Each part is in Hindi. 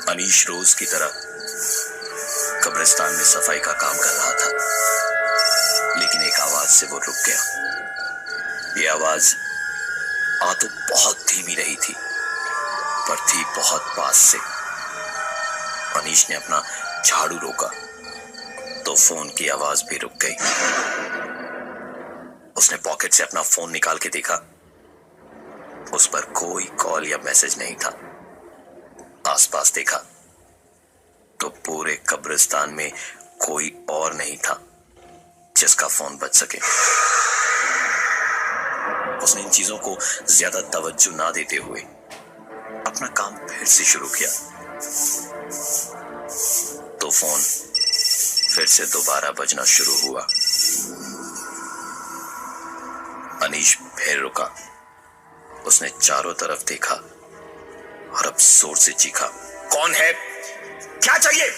अनीश रोज की तरह कब्रिस्तान में सफाई का काम कर रहा था, लेकिन एक आवाज से वो रुक गया। ये आवाज आ तो बहुत धीमी रही थी, पर थी बहुत पास से। अनीश ने अपना झाड़ू रोका तो फोन की आवाज भी रुक गई। उसने पॉकेट से अपना फोन निकाल के देखा, उस पर कोई कॉल या मैसेज नहीं था। आसपास देखा तो पूरे कब्रिस्तान में कोई और नहीं था जिसका फोन बज सके। उसने इन चीजों को ज्यादा तवज्जो ना देते हुए अपना काम फिर से शुरू किया तो फोन फिर से दोबारा बजना शुरू हुआ। अनीश फिर रुका। उसने चारों तरफ देखा और अब जोर से चीखा, कौन है? क्या चाहिए?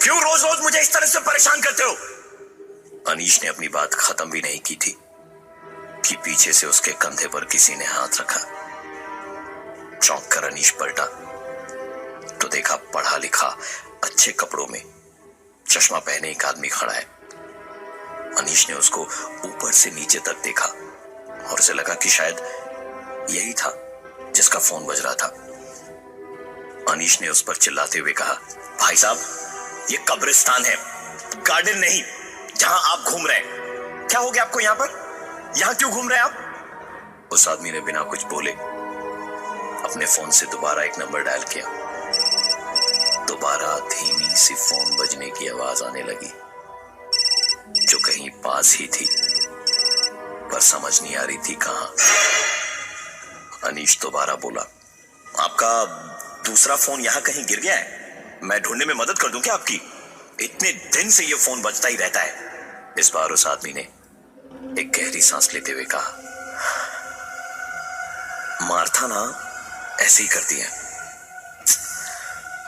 क्यों रोज रोज मुझे इस तरह से परेशान करते हो? अनीश ने अपनी बात खत्म भी नहीं की थी कि पीछे से उसके कंधे पर किसी ने हाथ रखा। चौंक कर अनीश पलटा तो देखा पढ़ा लिखा अच्छे कपड़ों में चश्मा पहने एक आदमी खड़ा है। अनीश ने उसको ऊपर से नीचे तक देखा और उसे लगा कि शायद यही था जिसका फोन बज रहा था। अनीश ने उस पर चिल्लाते हुए कहा, भाई साहब, ये कब्रिस्तान है, गार्डन नहीं जहां आप घूम रहे हैं। क्या हो गया आपको? यहां पर यहां क्यों घूम रहे हैं आप? उस आदमी ने बिना कुछ बोले अपने फोन से दोबारा एक नंबर डायल किया। दोबारा धीमी सी फोन बजने की आवाज आने लगी जो कहीं पास ही थी, पर समझ नहीं आ रही थी कहां। अनीश दोबारा बोला, आपका दूसरा फोन यहां कहीं गिर गया है? मैं ढूंढने में मदद कर दूं क्या आपकी? इतने दिन से ये फोन बजता ही रहता है। इस बार उस आदमी ने एक गहरी सांस लेते हुए कहा, मार्था ना ऐसे ही करती है।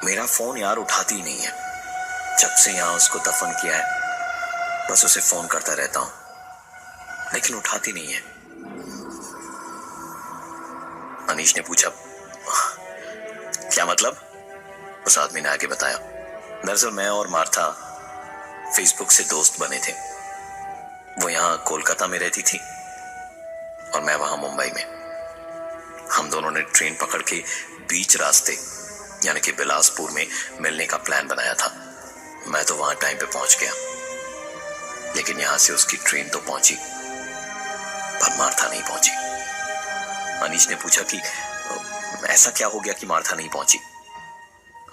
मेरा फोन यार उठाती ही नहीं है। जब से यहां उसको दफन किया है बस उसे फोन करता रहता हूं, लेकिन उठाती नहीं है। अनीश ने पूछा, क्या मतलब? उस आदमी ने आगे बताया, दरअसल मैं और मार्था फेसबुक से दोस्त बने थे। वो यहां कोलकाता में रहती थी और मैं वहां मुंबई में। हम दोनों ने ट्रेन पकड़ के बीच रास्ते यानी कि बिलासपुर में मिलने का प्लान बनाया था। मैं तो वहां टाइम पे पहुंच गया, लेकिन यहां से उसकी ट्रेन तो पहुंची पर मार्था नहीं पहुंची। अनीश ने पूछा कि ऐसा क्या हो गया कि मार्था नहीं पहुंची?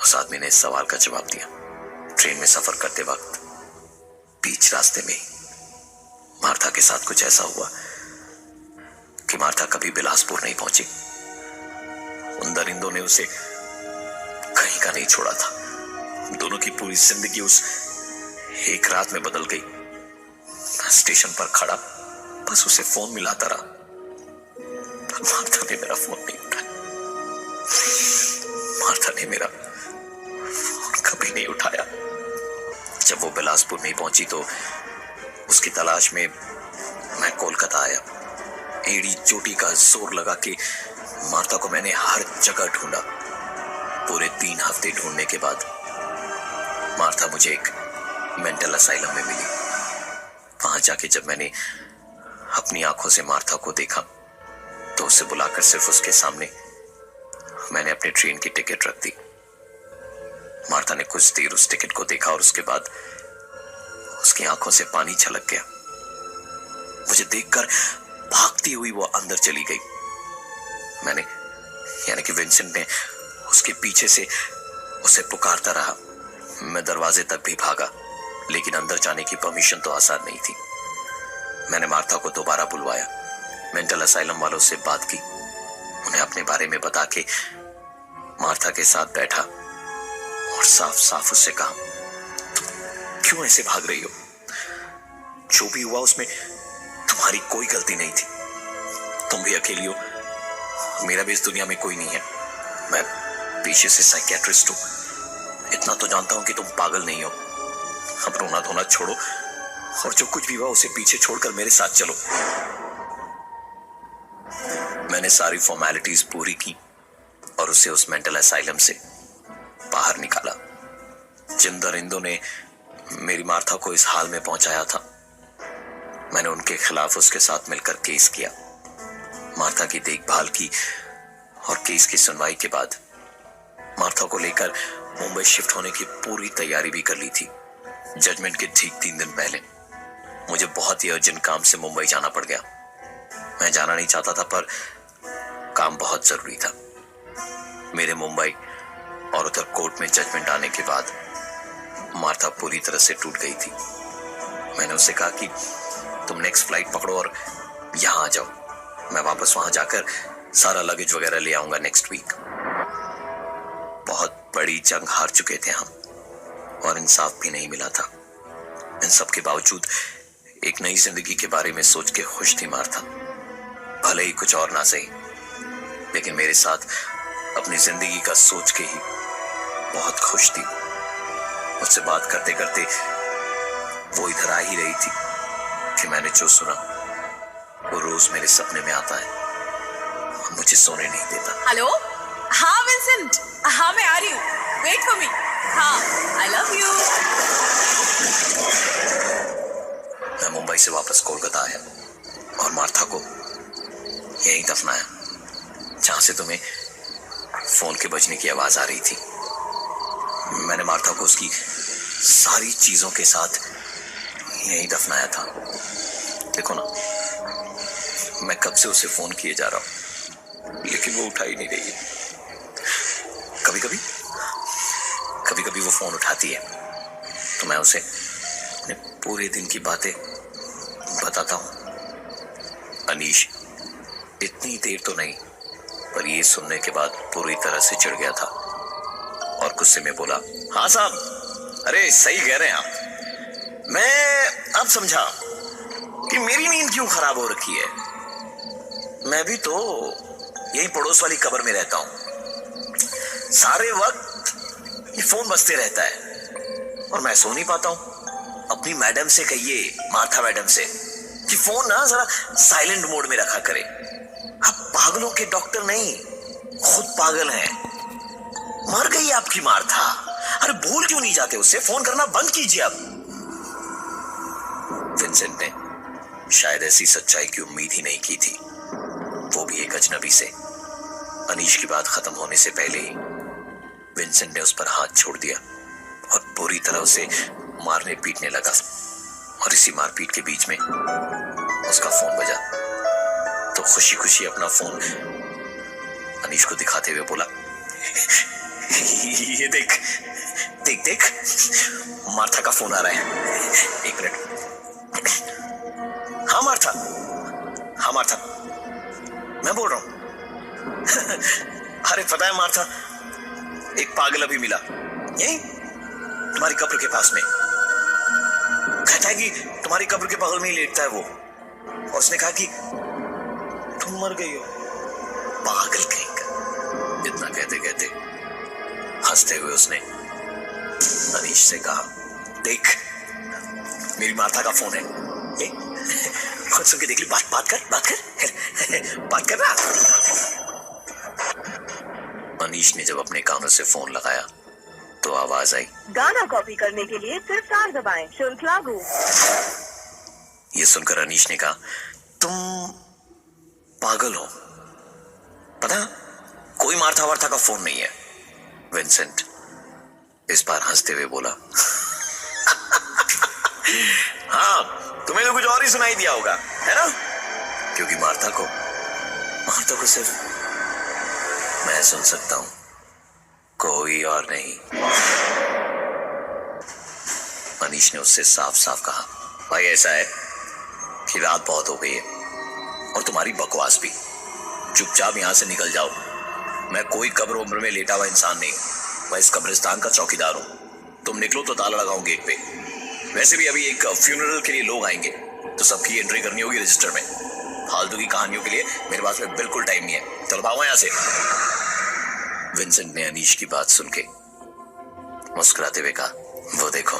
उस आदमी ने इस सवाल का जवाब दिया, ट्रेन में सफर करते वक्त बीच रास्ते में मार्था के साथ कुछ ऐसा हुआ कि मार्था कभी बिलासपुर नहीं पहुंची। उन दरिंदों ने उसे कहीं का नहीं छोड़ा था। दोनों की पूरी जिंदगी उस एक रात में बदल गई। स्टेशन पर खड़ा बस उसे फोन मिलाता रहा, पर मार्था ने मेरा फोन नहीं उठाया। मार्था ने मेरा फोन कभी नहीं उठाया। जब वो बिलासपुर नहीं पहुंची तो उसकी तलाश में मैं कोलकाता आया। एड़ी चोटी का जोर लगा के मार्था को मैंने हर जगह ढूंढा। पूरे 3 हफ्ते ढूंढने के बाद मार्था मुझे एक मेंटल असाइलम में मिली। वहां जाके जब मैंने अपनी आंखों से मार्था को देखा तो उसे बुलाकर सिर्फ उसके सामने मैंने अपनी ट्रेन की टिकट रख दी। मार्था ने कुछ देर उस टिकट को देखा और उसके बाद उसकी आंखों से पानी छलक गया। मुझे देखकर भागती हुई वो अंदर चली गई। मैंने यानी कि विंसेंट ने उसके पीछे से उसे पुकारता रहा। मैं दरवाजे तक भी भागा, लेकिन अंदर जाने की परमिशन तो आसान नहीं थी। मैंने मार्था को दोबारा बुलवाया, मेंटल असाइलम वालों से बात की, उन्हें अपने बारे में बता के मार्था के साथ बैठा और साफ साफ उससे कहा, क्यों ऐसे भाग रही हो? जो भी हुआ उसमें तुम्हारी कोई गलती नहीं थी। तुम भी अकेली हो, मेरा भी इस दुनिया में कोई नहीं है। मैं पेशे से साइकियाट्रिस्ट हूं। इतना तो जानता हूं कि तुम पागल नहीं हो। अब रोना धोना छोड़ो और जो कुछ भी हुआ उसे पीछे छोड़कर मेरे साथ चलो। मैंने सारी फॉर्मेलिटीज पूरी की और उसे उस मेंटल असाइलम से बाहर निकाला। जिंदर इंदो ने मेरी मार्था को इस हाल में पहुंचाया था। मैंने उनके खिलाफ उसके साथ मिलकर केस किया। मार्था की देखभाल की और केस की सुनवाई के बाद मार्था को लेकर मुंबई शिफ्ट होने की पूरी तैयारी भी कर ली थी। जजमेंट के ठीक 3 दिन पहले मुझे बहुत ही अर्जेंट काम से मुंबई जाना पड़ गया। मैं जाना नहीं चाहता था पर काम बहुत जरूरी था। मेरे मुंबई और उधर कोर्ट में जजमेंट आने के बाद मार्था पूरी तरह से टूट गई थी। मैंने उसे कहा कि तुम नेक्स्ट फ्लाइट पकड़ो और यहां आ जाओ। मैं वापस वहां जाकर सारा लगेज वगैरह ले आऊंगा नेक्स्ट वीक। बहुत बड़ी जंग हार चुके थे हम और इंसाफ भी नहीं मिला था। इन सब के बावजूद एक नई जिंदगी के बारे में सोच के खुश थी मार्था। भले ही कुछ और ना सही, लेकिन मेरे साथ अपनी जिंदगी का सोच के ही बहुत खुश थी। मुझसे बात करते करते वो इधर आ ही रही थी कि मैंने जो सुना वो रोज मेरे सपने में आता है और मुझे सोने नहीं देता। हेलो, हाँ विंसेंट, हाँ मैं आ रही हूँ, वेट फॉर मी। हाँ, आई लव यू। मैं मुंबई से वापस कोलकाता आया और मार्था को यहीं दफनाया जहां से तुम्हें फोन के बजने की आवाज आ रही थी। मैंने मार्था को उसकी सारी चीजों के साथ यहीं दफनाया था। देखो ना, मैं कब से उसे फोन किए जा रहा हूं लेकिन वो उठा ही नहीं रही है। कभी कभी वो फोन उठाती है तो मैं उसे अपने पूरे दिन की बातें बताता हूं। अनीश इतनी देर तो नहीं, पर ये सुनने के बाद पूरी तरह से चिढ़ गया था और गुस्से में बोला, हाँ साहब, अरे सही कह रहे हैं आप। मैं अब समझा कि मेरी नींद क्यों खराब हो रखी है। मैं भी तो यही पड़ोस वाली कब्र में रहता हूं। सारे वक्त ये फोन बजते रहता है और मैं सो नहीं पाता हूं। अपनी मैडम से कहिए, मार्था मैडम से, कि फोन ना जरा साइलेंट मोड में रखा करे। आप पागलों के डॉक्टर नहीं, खुद पागल हैं। मर गई आपकी मार्था। अरे भूल क्यों नहीं जाते उससे? फोन करना बंद कीजिए अब। विंसेंट ने शायद ऐसी सच्चाई की उम्मीद ही नहीं की थी, वो भी एक अजनबी से। अनीश की बात खत्म होने से पहले ही विंसेंट ने उस पर हाथ छोड़ दिया और पूरी तरह उसे मारने पीटने लगा। और इसी मारपीट के बीच में उसका फोन बजा तो खुशी खुशी अपना फोन अनीश को दिखाते हुए बोला, ये देख देख देख, मार्था का फोन आ रहा है। 1 मिनट। हाँ मार्था, हाँ मार्था, मैं बोल रहा हूं। अरे पता है मार्था, एक पागल अभी मिला यहीं तुम्हारी कब्र के पास में। कहता है कि तुम्हारी कब्र के बगल में ही लेटता है वो, और उसने कहा कि तुम मर गई हो। पागल कहीं का। इतना कहते कहते हंसते हुए उसने अनीश से कहा, देख मेरी मार्था का फोन है, ये खुद सुन के देख ली। बात कर ना। अनीश ने जब अपने कानों से फोन लगाया तो आवाज आई, गाना कॉपी करने के लिए सिर्फ 4 दबाएं, शुल्क लागू। ये सुनकर अनीश ने कहा, तुम पागल हो, पता कोई मार्था वार्था का फोन नहीं है। विंसेंट इस बार हंसते हुए बोला, हाँ तुम्हें तो कुछ और ही सुनाई दिया होगा, है ना? क्योंकि मार्था को सिर्फ मैं सुन सकता हूं, कोई और नहीं। अनीश ने उससे साफ साफ कहा, भाई ऐसा है कि रात बहुत हो गई है और तुम्हारी बकवास भी। चुपचाप यहां से निकल जाओ। मैं कोई कब्र उम्र में लेटा हुआ इंसान नहीं, मैं इस कब्रिस्तान का चौकीदार हूं। तुम निकलो तो ताला लगाऊं गेट पे। वैसे भी अभी एक फ्यूनरल के लिए लोग आएंगे तो सबकी एंट्री करनी होगी रजिस्टर में। फालतू की कहानियों के लिए मेरे पास में बिल्कुल टाइम नहीं है। चलो भागो यहां से। विंसेंट ने अनीश की बात सुन के मुस्कुराते हुए कहा, वो देखो,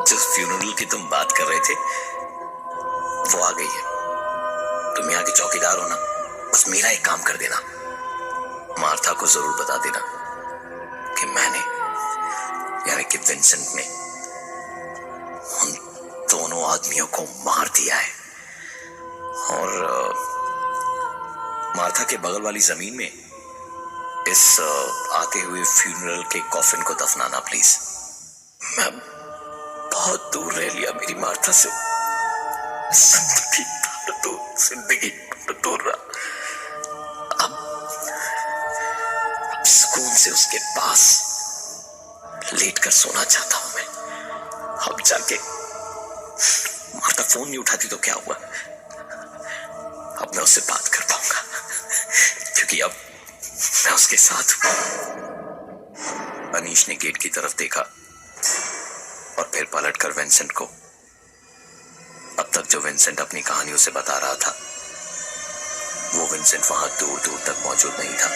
जिस फ्यूनरल की तुम बात कर रहे थे वो आ गई है। तुम यहाँ के चौकीदार हो ना, बस मेरा एक काम कर देना, मार्था को जरूर बता देना कि मैंने, यानी कि विंसेंट ने उन दोनों आदमियों को मार दिया है। और मार्था के बगल वाली जमीन में इस आते हुए फ्यूनरल के कॉफिन को दफनाना प्लीज। मैं बहुत दूर रह लिया मेरी मार्था से, जिंदगी दूर रहा। अब सुकून से उसके पास लेटकर सोना चाहता हूं मैं। अब जाके मार्था फोन नहीं उठाती तो क्या हुआ, अब मैं उससे बात कर पाऊंगा, क्योंकि अब मैं उसके साथ हूं। अनीश ने गेट की तरफ देखा और फिर पलटकर विंसेंट को। अब तक जो विंसेंट अपनी कहानी उसे बता रहा था, वो विंसेंट वहां दूर दूर तक मौजूद नहीं था।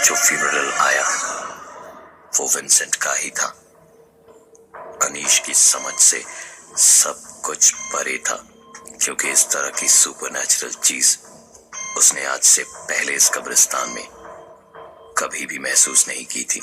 जो फ्यूनरल आया वो विंसेंट का ही था। अनीश की समझ से सब कुछ परे था, क्योंकि इस तरह की सुपरनैचुरल चीज उसने आज से पहले इस कब्रिस्तान में कभी भी महसूस नहीं की थी।